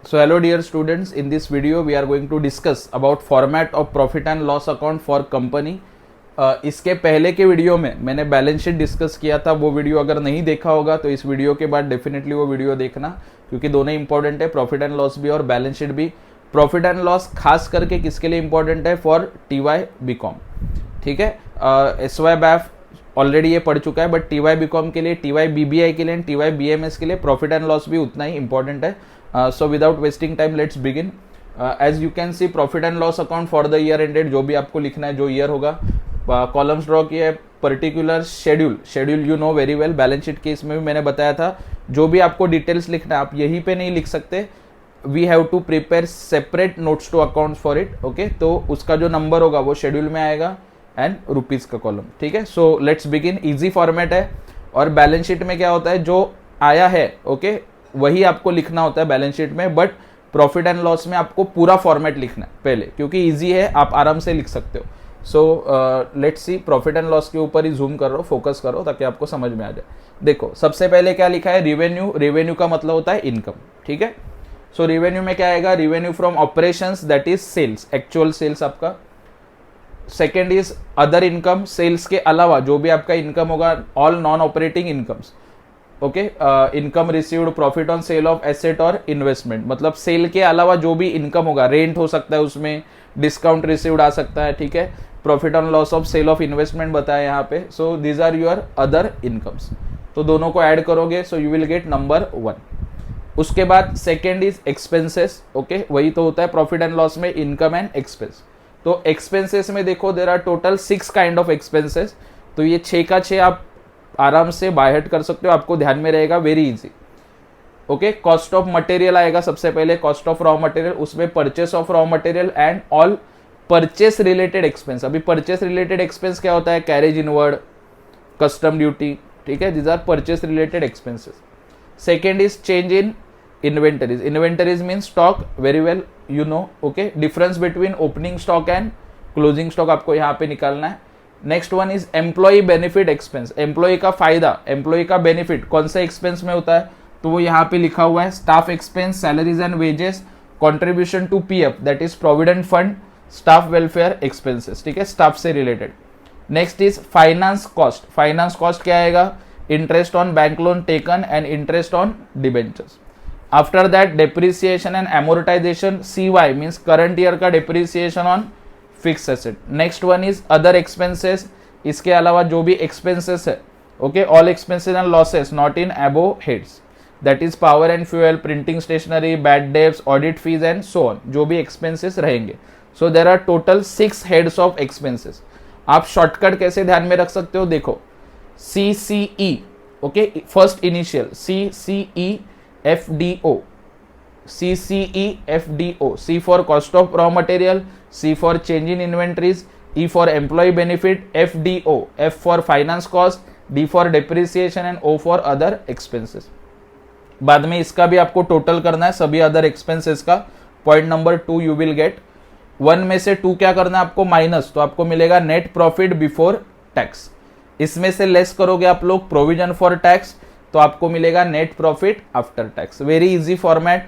So hello dear students, in this video we are going to discuss about format of profit and loss account for company. इसके पहले के video में मैंने balance sheet discuss किया था, वो video अगर नहीं देखा होगा तो इस वीडियो के बाद डेफिनेटली वो वीडियो देखना, क्योंकि दोनों इंपॉर्टेंट है, प्रॉफिट एंड लॉस भी और बैलेंस शीट भी. प्रॉफिट एंड लॉस खास करके किसके लिए इंपॉर्टेंट है? For TY BCom. ठीक है, SY BAF ऑलरेडी ये पढ़ चुका है, बट TY BCom के लिए, TY BBI के लिए, TY BMS के लिए प्रॉफिट एंड लॉस भी उतना ही इंपॉर्टेंट है. So without wasting time, let's begin. As you can see, profit and loss account for the year ended, जो भी आपको लिखना है, जो ईयर होगा, कॉलम्स ड्रॉ किया है, particular schedule you know very well. Balance sheet के इसमें भी मैंने बताया था, जो भी आपको डिटेल्स लिखना है आप यहीं पे नहीं लिख सकते. We have to prepare separate notes to account for it. Okay, तो उसका जो नंबर होगा वो शेड्यूल में आएगा एंड रुपीज़ का कॉलम. ठीक है, so let's begin. Easy format है, और बैलेंस शीट में क्या होता है, जो आया है ओके वही आपको लिखना होता है बैलेंस शीट में, बट प्रॉफिट एंड लॉस में आपको पूरा फॉर्मेट लिखना है पहले, क्योंकि इजी है, आप आराम से लिख सकते हो. So let's see, profit and loss के ऊपर ही जूम कर रहा हूँ, फोकस करो ताकि आपको समझ में आ जाए. देखो सबसे पहले क्या लिखा है, रिवेन्यू. रिवेन्यू का मतलब होता है इनकम. ठीक है, सो रिवेन्यू में क्या आएगा, revenue from operations, that is sales, actual sales आपका. Second is other income, sales के अलावा जो भी आपका इनकम होगा, all non operating incomes. Okay, income received, profit on sale of asset और इन्वेस्टमेंट, मतलब सेल के अलावा जो भी इनकम होगा, रेंट हो सकता है उसमें, डिस्काउंट रिसीव्ड आ सकता है. ठीक है, profit on loss of sale of investment बताया यहाँ पे. So these are your other incomes. तो दोनों को ऐड करोगे so you will get number 1. उसके बाद सेकेंड इज एक्सपेंसेस. ओके, वही तो होता है प्रॉफिट एंड लॉस में, इनकम एंड एक्सपेंस. तो एक्सपेंसेस में देखो there are total 6 kind of expenses. तो ये 6 का 6 आप आराम से बाय हेड कर सकते हो, आपको ध्यान में रहेगा, very easy. Okay, cost of material आएगा सबसे पहले, कॉस्ट ऑफ रॉ मटेरियल, उसमें purchase of raw material and all purchase related expense. अभी परचेस रिलेटेड एक्सपेंस क्या होता है, कैरेज इनवर्ड, कस्टम ड्यूटी. ठीक है, this are purchase related expenses. Second is change in inventories. Inventories mean stock, very well you know. Okay, difference between opening stock and closing stock आपको यहाँ पे निकालना है. Next one is employ benefit expense. Employ का फायदा, employ का benefit कौन सा एक्सपेंस में होता है, तो वो यहाँ पे लिखा हुआ है, staff expense, salaries and wages, contribution to PF that is provident fund, staff welfare expenses. ठीक है, स्टाफ से related. Next is finance cost. Finance cost क्या आएगा, interest on bank loan taken and interest on debentures. After that depreciation and amortisation, CY means current year का depreciation on fixed asset. Next one is other expenses. इसके अलावा जो भी expenses है, okay, all expenses and losses not in above heads, that is power and fuel, printing stationery, bad debts, audit fees and so on, जो भी expenses रहेंगे. So there are total 6 heads of expenses. आप shortcut कैसे ध्यान में रख सकते हो, देखो CCE. Okay, first initial CCEFDO. CCEFDO. C for cost of raw material, C for change in inventories, E for employee benefit, FDO. F for finance cost, D for depreciation and O for other expenses. बाद में इसका भी आपको total करना है, सभी other expenses का. Point number 2 you will gate. 1 में से 2 क्या करना है आपको, माइनस, तो आपको मिलेगा नेट प्रॉफिट बिफोर टैक्स. इसमें से लेस करोगे आप लोग प्रोविजन फॉर टैक्स, तो आपको मिलेगा net profit after tax. Very easy format,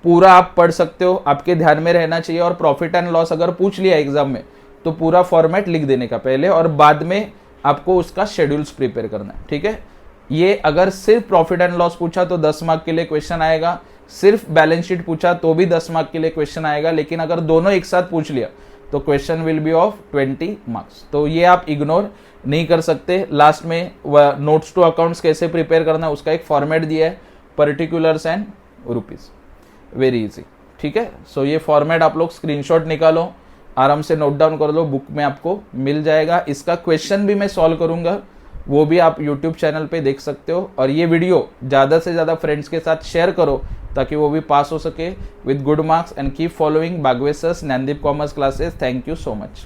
पूरा आप पढ़ सकते हो, आपके ध्यान में रहना चाहिए. और प्रॉफिट एंड लॉस अगर पूछ लिया एग्जाम में तो पूरा फॉर्मेट लिख देने का पहले, और बाद में आपको उसका शेड्यूल्स प्रिपेयर करना है. ठीक है, ये अगर सिर्फ प्रॉफिट एंड लॉस पूछा तो 10 मार्क के लिए क्वेश्चन आएगा, सिर्फ बैलेंस शीट पूछा तो भी 10 मार्क के लिए क्वेश्चन आएगा, लेकिन अगर दोनों एक साथ पूछ लिया तो question will be of 20 marks. तो ये आप इग्नोर नहीं कर सकते. लास्ट में नोट्स टू अकाउंट्स कैसे प्रिपेयर करना है उसका एक फॉर्मेट दिया है, particulars and rupees, very easy. ठीक है, सो ये फॉर्मेट आप लोग स्क्रीनशॉट निकालो, आराम से नोट डाउन कर लो, बुक में आपको मिल जाएगा. इसका क्वेश्चन भी मैं सॉल्व करूंगा, वो भी आप यूट्यूब चैनल पे देख सकते हो. और ये वीडियो ज़्यादा से ज़्यादा फ्रेंड्स के साथ शेयर करो ताकि वो भी पास हो सके with good marks. And keep following Bagwe sir's Gyandeep commerce classes. Thank you so much.